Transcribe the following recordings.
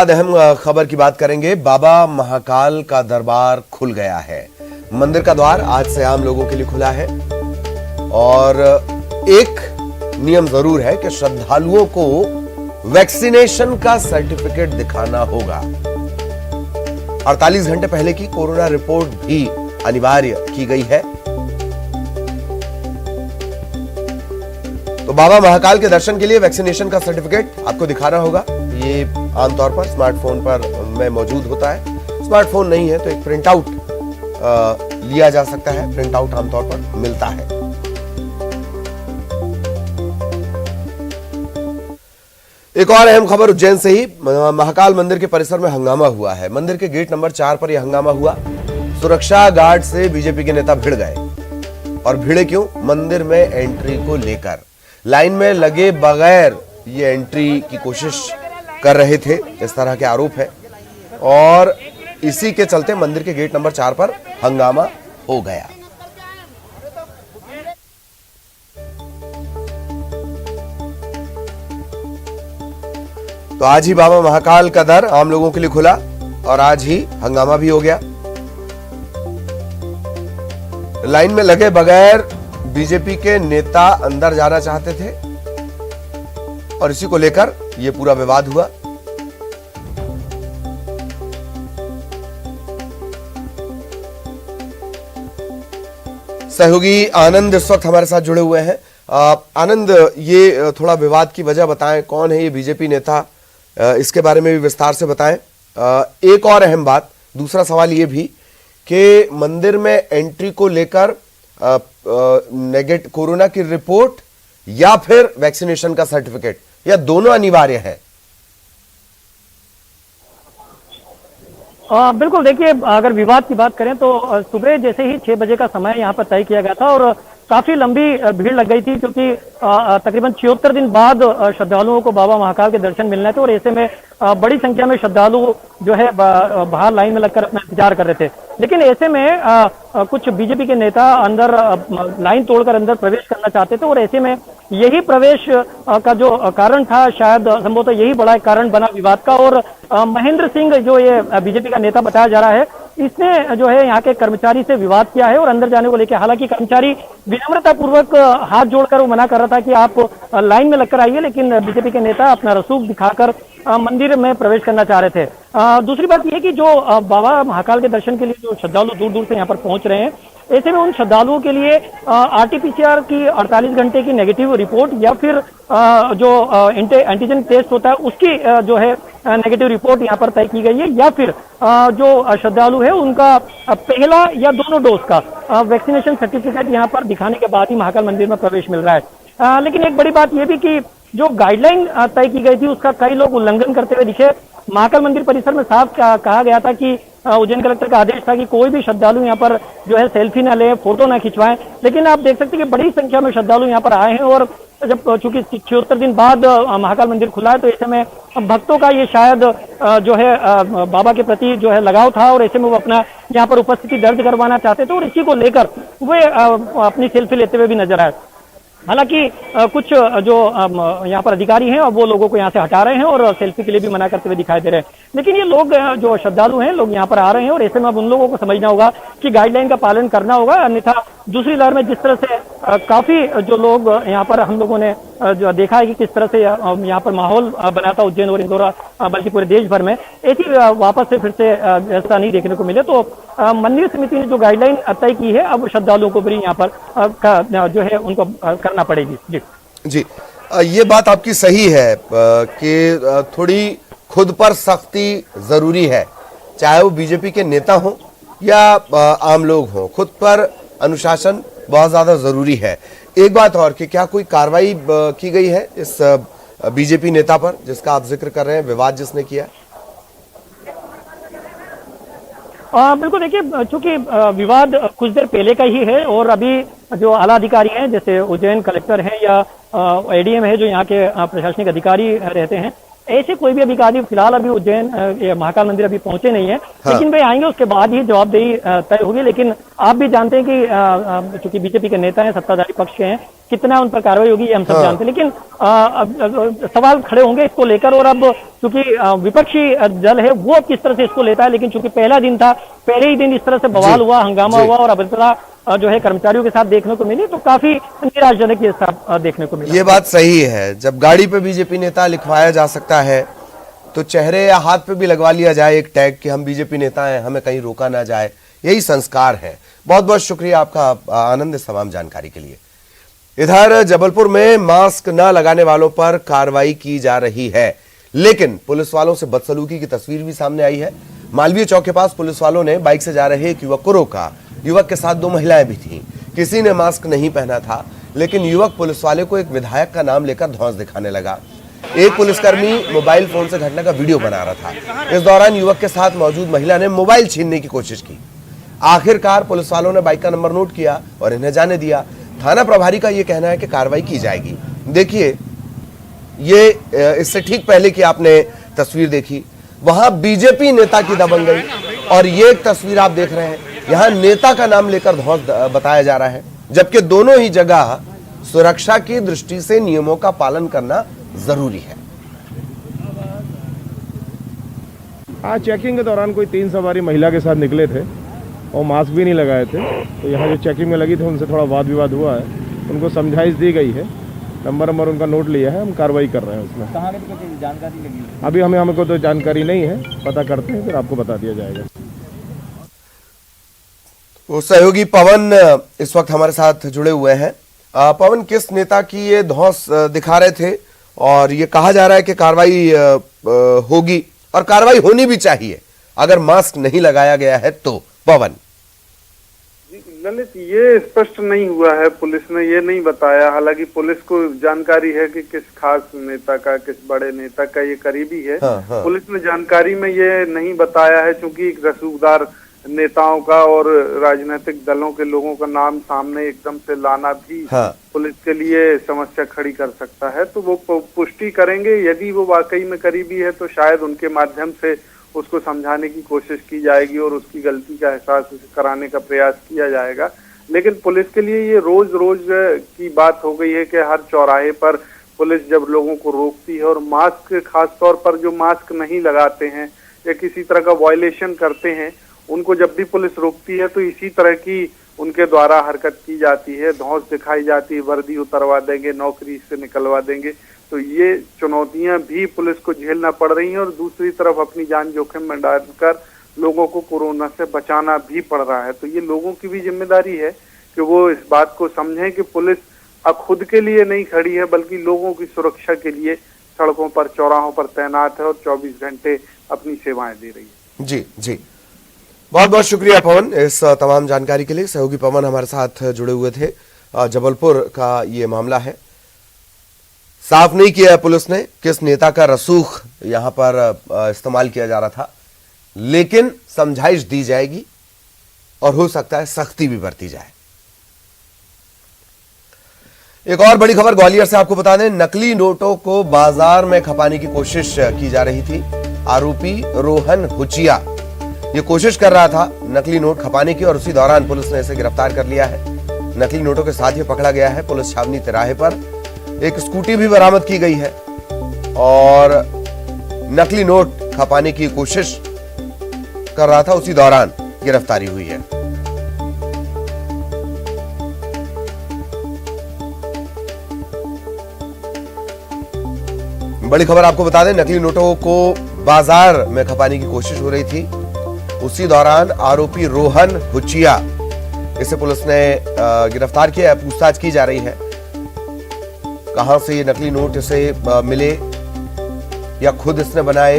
अहम खबर की बात करेंगे। बाबा महाकाल का दरबार खुल गया है। मंदिर का द्वार आज से आम लोगों के लिए खुला है और एक नियम जरूर है कि श्रद्धालुओं को वैक्सीनेशन का सर्टिफिकेट दिखाना होगा। 48 घंटे पहले की कोरोना रिपोर्ट भी अनिवार्य की गई है। तो बाबा महाकाल के दर्शन के लिए वैक्सीनेशन का सर्टिफिकेट आपको दिखाना होगा। ये आमतौर पर स्मार्टफोन पर में मौजूद होता है। स्मार्टफोन नहीं है तो एक प्रिंट आउट लिया जा सकता है। प्रिंट आउट आमतौर पर मिलता है। एक और अहम खबर उज्जैन से ही। महाकाल मंदिर के परिसर में हंगामा हुआ है। मंदिर के गेट नंबर 4 पर यह हंगामा हुआ। सुरक्षा गार्ड से बीजेपी के नेता भिड़ गए। और भिड़े क्यों? मंदिर में एंट्री को लेकर लाइन में लगे बगैर ये एंट्री की कोशिश कर रहे थे, इस तरह के आरोप है। और इसी के चलते मंदिर के गेट नंबर 4 पर हंगामा हो गया। तो आज ही बाबा महाकाल का दर आम लोगों के लिए खुला और आज ही हंगामा भी हो गया। लाइन में लगे बगैर बीजेपी के नेता अंदर जाना चाहते थे और इसी को लेकर यह पूरा विवाद हुआ। सहयोगी आनंद इस वक्त हमारे साथ जुड़े हुए हैं। आनंद, ये थोड़ा विवाद की वजह बताएं, कौन है ये बीजेपी नेता, इसके बारे में भी विस्तार से बताएं। एक और अहम बात, दूसरा सवाल ये भी कि मंदिर में एंट्री को लेकर कोरोना की रिपोर्ट या फिर वैक्सीनेशन का सर्टिफिकेट, या दोनों अनिवार्य है? बिल्कुल, देखिए, अगर विवाद की बात करें तो सुबह जैसे ही 6 बजे का समय यहाँ पर तय किया गया था और काफी लंबी भीड़ लग गई थी, क्योंकि तकरीबन 76 दिन बाद श्रद्धालुओं को बाबा महाकाल के दर्शन मिलने थे और ऐसे में बड़ी संख्या में श्रद्धालु जो है बाहर लाइन में लगकर अपना इंतजार कर रहे थे। लेकिन ऐसे में कुछ बीजेपी के नेता अंदर लाइन तोड़कर अंदर प्रवेश करना चाहते थे और ऐसे में यही प्रवेश का जो कारण था, शायद संभवतः यही बड़ा कारण बना विवाद का। और महेंद्र सिंह, जो ये बीजेपी का नेता बताया जा रहा है, इसने जो है यहाँ के कर्मचारी से विवाद किया है और अंदर जाने को लेकर, हालांकि कर्मचारी विनम्रता पूर्वक हाथ जोड़कर वो मना कर रहा था कि आप लाइन में लगकर आइए, लेकिन बीजेपी के नेता अपना रसूख दिखाकर मंदिर में प्रवेश करना चाह रहे थे। दूसरी बात यह कि जो बाबा महाकाल के दर्शन के लिए जो श्रद्धालु दूर दूर से यहाँ पर पहुंच रहे हैं, ऐसे में उन श्रद्धालुओं के लिए आरटीपीसीआर की 48 घंटे की नेगेटिव रिपोर्ट या फिर जो एंटीजन टेस्ट होता है उसकी जो है नेगेटिव रिपोर्ट यहाँ पर तय की गई है, या फिर जो श्रद्धालु है उनका पहला या दोनों डोज का वैक्सीनेशन सर्टिफिकेट यहाँ पर दिखाने के बाद ही महाकाल मंदिर में प्रवेश मिल रहा है। लेकिन एक बड़ी बात यह भी कि जो गाइडलाइन तय की गई थी उसका कई लोग उल्लंघन करते हुए दिखे। महाकाल मंदिर परिसर में साफ कहा गया था कि उज्जैन कलेक्टर का आदेश था कि कोई भी श्रद्धालु यहाँ पर जो है सेल्फी ना ले, फोटो ना खिंचवाएं। लेकिन आप देख सकते हैं कि बड़ी संख्या में श्रद्धालु यहाँ पर आए हैं और जब चूंकि 76 दिन बाद महाकाल मंदिर खुला है तो ऐसे में भक्तों का ये शायद जो है बाबा के प्रति जो है लगाव था और ऐसे में वो अपना यहाँ पर उपस्थिति दर्ज करवाना चाहते थे और इसी को लेकर वे अपनी सेल्फी लेते हुए भी नजर आए। हालांकि कुछ जो यहाँ पर अधिकारी हैं और वो लोगों को यहाँ से हटा रहे हैं और सेल्फी के लिए भी मना करते हुए दिखाई दे रहे हैं। लेकिन ये लोग जो श्रद्धालु हैं, लोग यहाँ पर आ रहे हैं और ऐसे में अब उन लोगों को समझना होगा कि गाइडलाइन का पालन करना होगा, अन्यथा दूसरी लहर में जिस तरह से काफी जो लोग यहाँ पर हम लोगों ने जो देखा है कि किस तरह से यहाँ पर माहौल बना था उज्जैन और इंदौर बल्कि पूरे देश भर में, ऐसी वापस से फिर से ऐसा नहीं देखने को मिले। तो मंदिर समिति ने जो गाइडलाइन तय की है, अब श्रद्धालुओं को भी यहाँ पर जो है उनको करना पड़ेगी। जी जी, ये बात आपकी सही है कि थोड़ी खुद पर सख्ती जरूरी है, चाहे वो बीजेपी के नेता हो या आम लोग हो, खुद पर अनुशासन बहुत ज्यादा जरूरी है। एक बात और कि क्या कोई कार्रवाई की गई है इस बीजेपी नेता पर जिसका आप जिक्र कर रहे हैं, विवाद जिसने किया? बिल्कुल, देखिए, चूंकि विवाद कुछ देर पहले का ही है और अभी जो आला अधिकारी हैं, जैसे उज्जैन कलेक्टर हैं या एडीएम है, जो यहाँ के प्रशासनिक अधिकारी रहते हैं, ऐसे कोई भी अधिकारी फिलहाल अभी उज्जैन महाकाल मंदिर अभी पहुंचे नहीं है। हाँ। लेकिन वे आएंगे, उसके बाद ही जवाबदेही तय होगी। लेकिन आप भी जानते हैं कि चूंकि बीजेपी के नेता हैं, सत्ताधारी पक्ष के हैं, कितना उन पर कार्रवाई होगी ये हम सब जानते हैं, लेकिन सवाल खड़े होंगे इसको लेकर। और अब चूंकि विपक्षी दल है वो किस तरह से इसको लेता है, लेकिन चूंकि पहला दिन था, पहले ही दिन इस तरह से बवाल हुआ, हंगामा हुआ और अभद्रता जो है कर्मचारियों के साथ देखने को मिली, तो काफी निराशाजनक ये सब देखने को मिला। ये बात सही है, जब गाड़ी पे बीजेपी नेता लिखवाया जा सकता है तो चेहरे या हाथ पे भी लगवा लिया जाए एक टैग कि हम बीजेपी नेता हैं, हमें कहीं रोका ना जाए, यही संस्कार है। बहुत बहुत शुक्रिया आपका आनंद इस तमाम जानकारी के लिए। इधर जबलपुर में मास्क न लगाने वालों पर कार्रवाई की जा रही है, लेकिन पुलिस वालों से बदसलूकी की तस्वीर भी सामने आई है। मालवीय चौक के पास पुलिस वालों ने बाइक से जा रहे एक युवक को रोका। युवक के साथ 2 महिलाएं भी थीं। किसी ने मास्क नहीं पहना था, लेकिन युवक पुलिस वाले को एक विधायक का नाम लेकर धौंस दिखाने लगा। एक पुलिसकर्मी मोबाइल फोन से घटना का वीडियो बना रहा था। इस दौरान युवक के साथ मौजूद महिला ने मोबाइल छीनने की कोशिश की। आखिरकार पुलिस वालों ने बाइक का नंबर नोट किया और इन्हें जाने दिया। थाना प्रभारी का यह कहना है कि कार्रवाई की जाएगी। देखिए, ये इससे ठीक पहले की आपने तस्वीर देखी, वहां बीजेपी नेता की दबंग गई, और ये एक तस्वीर आप देख रहे हैं, यहां नेता का नाम लेकर धौंस बताया जा रहा है, जबकि दोनों ही जगह सुरक्षा की दृष्टि से नियमों का पालन करना जरूरी है। आज चेकिंग के दौरान कोई 3 सवारी महिला के साथ निकले थे और मास्क भी नहीं लगाए थे, तो यहाँ जो चेकिंग में लगी थी उनसे थोड़ा वाद विवाद हुआ है। उनको समझाइश दी गई है, नंबर उनका नोट लिया है, हम कार्रवाई कर रहे हैं उसमें। कहाँ की जानकारी लगी? अभी हमको तो जानकारी नहीं है, पता करते हैं फिर आपको बता दिया जाएगा। वो सहयोगी पवन इस वक्त हमारे साथ जुड़े हुए हैं। पवन, किस नेता की ये धौंस दिखा रहे थे और ये कहा जा रहा है कि कार्रवाई होगी और कार्रवाई होनी भी चाहिए अगर मास्क नहीं लगाया गया है तो? पवन ललित, ये स्पष्ट नहीं हुआ है, पुलिस ने ये नहीं बताया। हालांकि पुलिस को जानकारी है कि किस खास नेता का, किस बड़े नेता का ये करीबी है। हाँ। पुलिस ने जानकारी में ये नहीं बताया है, क्योंकि एक रसूखदार नेताओं का और राजनीतिक दलों के लोगों का नाम सामने एकदम से लाना भी पुलिस के लिए समस्या खड़ी कर सकता है। तो वो पुष्टि करेंगे, यदि वो वाकई में करीबी है तो शायद उनके माध्यम से उसको समझाने की कोशिश की जाएगी और उसकी गलती का एहसास कराने का प्रयास किया जाएगा। लेकिन पुलिस के लिए ये रोज रोज की बात हो गई है कि हर चौराहे पर पुलिस जब लोगों को रोकती है और मास्क, खास तौर पर जो मास्क नहीं लगाते हैं या किसी तरह का वायलेशन करते हैं, उनको जब भी पुलिस रोकती है तो इसी तरह की उनके द्वारा हरकत की जाती है, धौंस दिखाई जाती है, वर्दी उतरवा देंगे, नौकरी से निकलवा देंगे। तो ये चुनौतियां भी पुलिस को झेलना पड़ रही हैं और दूसरी तरफ अपनी जान जोखिम में डालकर लोगों को कोरोना से बचाना भी पड़ रहा है। तो ये लोगों की भी जिम्मेदारी है कि वो इस बात को समझें कि पुलिस अब खुद के लिए नहीं खड़ी है, बल्कि लोगों की सुरक्षा के लिए सड़कों पर, चौराहों पर तैनात है और 24 घंटे अपनी सेवाएं दे रही है। जी जी, बहुत बहुत शुक्रिया पवन इस तमाम जानकारी के लिए। सहयोगी पवन हमारे साथ जुड़े हुए थे। जबलपुर का ये मामला है, साफ नहीं किया है पुलिस ने किस नेता का रसूख यहां पर इस्तेमाल किया जा रहा था, लेकिन समझाइश दी जाएगी और हो सकता है सख्ती भी बरती जाए। एक और बड़ी खबर ग्वालियर से आपको बता दें, नकली नोटों को बाजार में खपाने की कोशिश की जा रही थी। आरोपी रोहन हुचिया ये कोशिश कर रहा था नकली नोट खपाने की और उसी दौरान पुलिस ने इसे गिरफ्तार कर लिया है। नकली नोटों के साथ ही पकड़ा गया है। पुलिस छावनी तिराहे पर एक स्कूटी भी बरामद की गई है और नकली नोट खपाने की कोशिश कर रहा था, उसी दौरान गिरफ्तारी हुई है। बड़ी खबर आपको बता दें, नकली नोटों को बाजार में खपाने की कोशिश हो रही थी, उसी दौरान आरोपी रोहन हुचिया, इसे पुलिस ने गिरफ्तार किया है। पूछताछ की जा रही है कहां से ये नकली नोट इसे मिले या खुद इसने बनाए,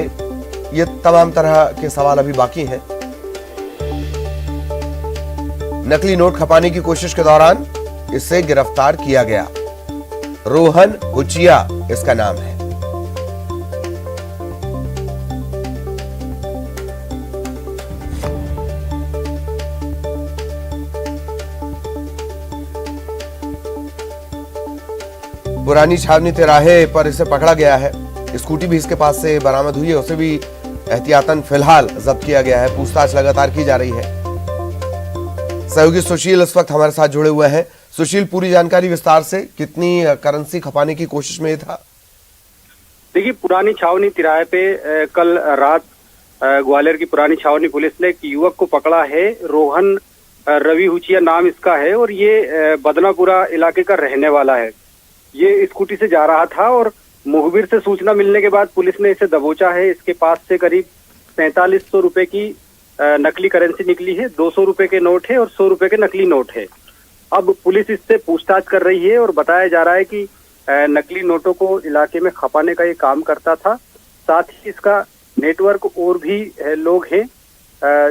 ये तमाम तरह के सवाल अभी बाकी हैं। नकली नोट खपाने की कोशिश के दौरान इसे गिरफ्तार किया गया। रोहन हुचिया इसका नाम है। पुरानी छावनी तिराहे पर इसे पकड़ा गया है। स्कूटी भी इसके पास से बरामद हुई है, उसे भी एहतियातन फिलहाल जब्त किया गया है। पूछताछ लगातार की जा रही है। सहयोगी सुशील इस वक्त हमारे साथ जुड़े हुए हैं। सुशील, पूरी जानकारी विस्तार से, कितनी करेंसी खपाने की कोशिश में था? देखिए, पुरानी छावनी तिराहे पे कल रात ग्वालियर की पुरानी छावनी पुलिस ने एक युवक को पकड़ा है। रोहन रवि हुचिया नाम इसका है और ये बदनापुरा इलाके का रहने वाला है। ये स्कूटी से जा रहा था और मुखबिर से सूचना मिलने के बाद पुलिस ने इसे दबोचा है। इसके पास से करीब 4500 रुपए की नकली करेंसी निकली है, 200 रुपए के नोट है और 100 रुपए के नकली नोट है। अब पुलिस इससे पूछताछ कर रही है और बताया जा रहा है कि नकली नोटों को इलाके में खपाने का ये काम करता था। साथ ही इसका नेटवर्क और भी लोग हैं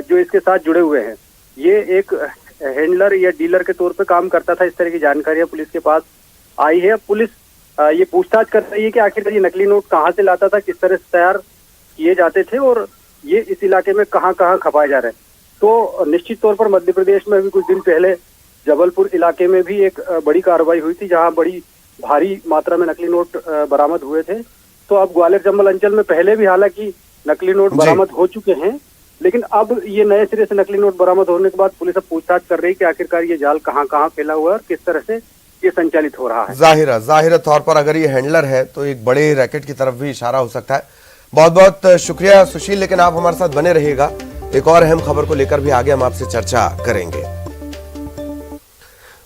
जो इसके साथ जुड़े हुए हैं। ये एक हैंडलर या डीलर के तौर पे काम करता था। इस तरह की जानकारियां पुलिस के पास आई है। अब पुलिस ये पूछताछ कर रही है कि आखिर ये नकली नोट कहाँ से लाता था, किस तरह से तैयार किए जाते थे और ये इस इलाके में कहाँ कहाँ खपाए जा रहे हैं। तो निश्चित तौर पर मध्य प्रदेश में भी कुछ दिन पहले जबलपुर इलाके में भी एक बड़ी कार्रवाई हुई थी, जहाँ बड़ी भारी मात्रा में नकली नोट बरामद हुए थे। तो अब ग्वालियर चंबल अंचल में पहले भी हालांकि नकली नोट बरामद हो चुके हैं, लेकिन अब ये नए सिरे से नकली नोट बरामद होने के बाद पुलिस अब पूछताछ कर रही है कि आखिरकार ये जाल कहाँ कहाँ फैला हुआ है और किस तरह से ये संचालित हो रहा है। जाहिर तौर पर अगर ये हैंडलर है तो एक बड़े रैकेट की तरफ भी इशारा हो सकता है। बहुत बहुत शुक्रिया सुशील, लेकिन आप हमारे साथ बने रहिएगा। एक और अहम खबर को लेकर भी आगे हम आपसे चर्चा करेंगे।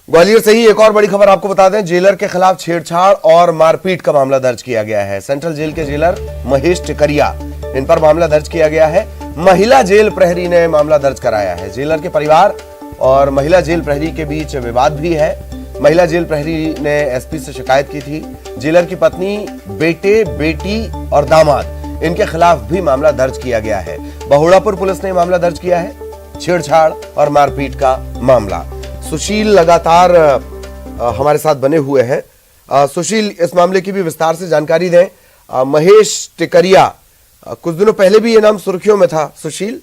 ग्वालियर से ही एक और बड़ी खबर आपको बता दें, जेलर के खिलाफ छेड़छाड़ और मारपीट का मामला दर्ज किया गया है। सेंट्रल जेल के जेलर महेश टिकरिया, इन पर मामला दर्ज किया गया है। महिला जेल प्रहरी ने मामला दर्ज कराया है। जेलर के परिवार और महिला जेल प्रहरी के बीच विवाद भी है। महिला जेल प्रहरी ने एसपी से शिकायत की थी। जेलर की पत्नी, बेटे, बेटी और दामाद, इनके खिलाफ भी मामला दर्ज किया गया है। बहुड़ापुर पुलिस ने मामला दर्ज किया है, छेड़छाड़ और मारपीट का मामला। सुशील लगातार हमारे साथ बने हुए हैं। सुशील, इस मामले की भी विस्तार से जानकारी दें। महेश टिकरिया, कुछ दिनों पहले भी ये नाम सुर्खियों में था। सुशील,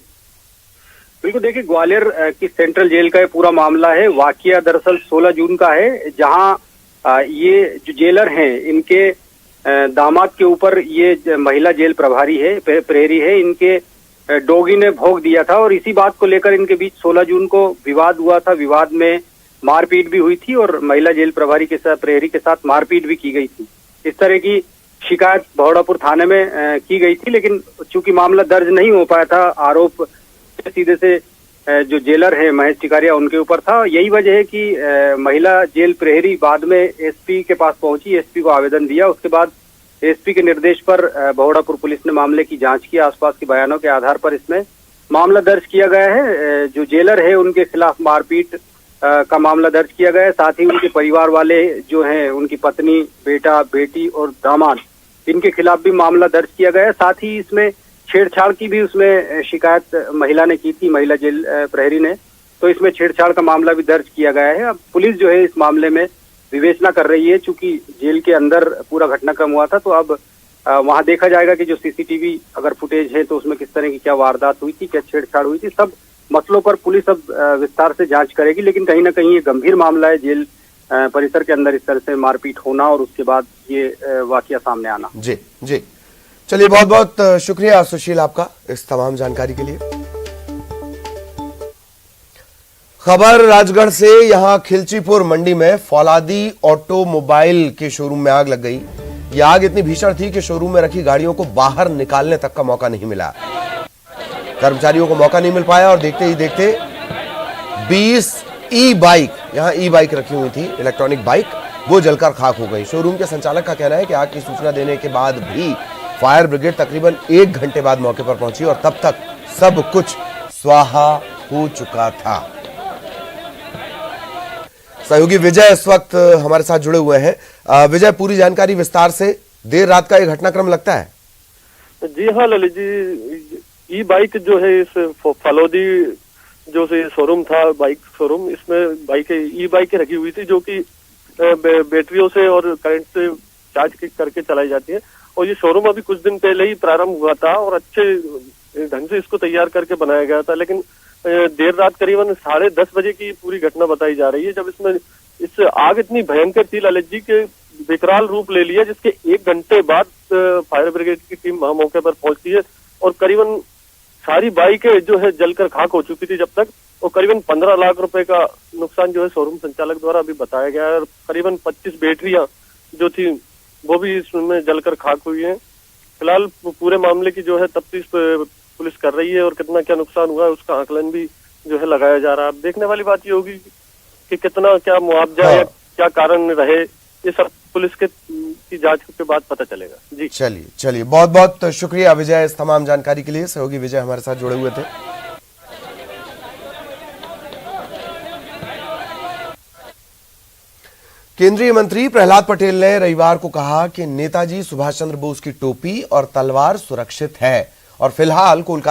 बिल्कुल, देखिए, ग्वालियर की सेंट्रल जेल का ये पूरा मामला है। वाकया दरअसल 16 जून का है, जहां ये जो जेलर हैं इनके दामाद के ऊपर ये महिला जेल प्रभारी है, प्रहरी है, इनके डोगी ने भोग दिया था और इसी बात को लेकर इनके बीच 16 जून को विवाद हुआ था। विवाद में मारपीट भी हुई थी और महिला जेल प्रभारी के साथ, प्रहरी के साथ मारपीट भी की गई थी। इस तरह की शिकायत बहुड़ापुर थाने में की गई थी, लेकिन चूंकि मामला दर्ज नहीं हो पाया था, आरोप सीधे से जो जेलर है महेश टिकरिया उनके ऊपर था। यही वजह है कि महिला जेल प्रहरी बाद में एसपी के पास पहुंची, एसपी को आवेदन दिया। उसके बाद एसपी के निर्देश पर बहुड़ापुर पुलिस ने मामले की जांच की। आसपास के बयानों के आधार पर इसमें मामला दर्ज किया गया है। जो जेलर है उनके खिलाफ मारपीट का मामला दर्ज किया गया है। साथ ही उनके परिवार वाले जो हैं, उनकी पत्नी, बेटा, बेटी और दामाद, इनके खिलाफ भी मामला दर्ज किया गया है। साथ ही इसमें छेड़छाड़ की भी उसमें शिकायत महिला ने की थी, महिला जेल प्रहरी ने, तो इसमें छेड़छाड़ का मामला भी दर्ज किया गया है। अब पुलिस जो है इस मामले में विवेचना कर रही है। चूंकि जेल के अंदर पूरा घटनाक्रम हुआ था, तो अब वहां देखा जाएगा कि जो सीसीटीवी अगर फुटेज है तो उसमें किस तरह की क्या वारदात हुई थी, क्या छेड़छाड़ हुई थी। सब मसलों पर पुलिस अब विस्तार से जांच करेगी, लेकिन कहीं ना कहीं ये गंभीर मामला है, जेल परिसर के अंदर इस तरह से मारपीट होना और उसके बाद ये वाकया सामने आना। जी जी, चलिए, बहुत बहुत शुक्रिया सुशील आपका इस तमाम जानकारी के लिए। खबर राजगढ़ से, यहां खिलचीपुर मंडी में फौलादी ऑटोमोबाइल के शोरूम में आग लग गई। यह आग इतनी भीषण थी कि शोरूम में रखी गाड़ियों को बाहर निकालने तक का मौका नहीं मिला। कर्मचारियों को मौका नहीं मिल पाया और देखते ही देखते 20 ई बाइक, यहां ई बाइक रखी हुई थी, इलेक्ट्रॉनिक बाइक, वो जलकर खाक हो गई। शोरूम के संचालक का कहना है कि आग की सूचना देने के बाद भी फायर ब्रिगेड तकरीबन 1 घंटे बाद मौके पर पहुंची और तब तक सब कुछ स्वाहा हो चुका था। सहयोगी विजय इस वक्त हमारे साथ जुड़े हुए हैं। विजय, पूरी जानकारी विस्तार से। देर रात का यह घटनाक्रम लगता है? जी हाँ ललित जी, ई बाइक जो है इस फलौदी जो से शोरूम था, बाइक शोरूम, इसमें बाइकें, ई बाइकें रखी हुई थी जो कि बैटरियों से और करंट से चार्ज करके चलाई जाती है। और ये शोरूम अभी कुछ दिन पहले ही प्रारंभ हुआ था और अच्छे ढंग से इसको तैयार करके बनाया गया था, लेकिन देर रात करीबन 10:30 बजे की पूरी घटना बताई जा रही है, जब इसमें इस आग इतनी भयंकर थी ललित जी के विकराल रूप ले लिया, जिसके 1 घंटे बाद फायर ब्रिगेड की टीम वहां मौके पर पहुंचती है और करीबन सारी बाइकें जो है जलकर खाक हो चुकी थी। जब तक और करीबन 15 लाख रुपए का नुकसान जो है शोरूम संचालक द्वारा अभी बताया गया है। और करीबन 25 बैटरियां जो थी वो भी इसमें जलकर खाक हुई हैं। फिलहाल पूरे मामले की जो है तफ्तीश पुलिस कर रही है और कितना क्या नुकसान हुआ है उसका आकलन भी जो है लगाया जा रहा है। अब देखने वाली बात ये होगी कि कितना क्या मुआवजा या क्या कारण रहे, ये सब पुलिस की जांच के बाद पता चलेगा। जी चलिए बहुत बहुत शुक्रिया विजय इस तमाम जानकारी के लिए। सहयोगी विजय हमारे साथ जुड़े हुए थे। केंद्रीय मंत्री प्रहलाद पटेल ने रविवार को कहा कि नेताजी सुभाष चंद्र बोस की टोपी और तलवार सुरक्षित है और फिलहाल कोलकाता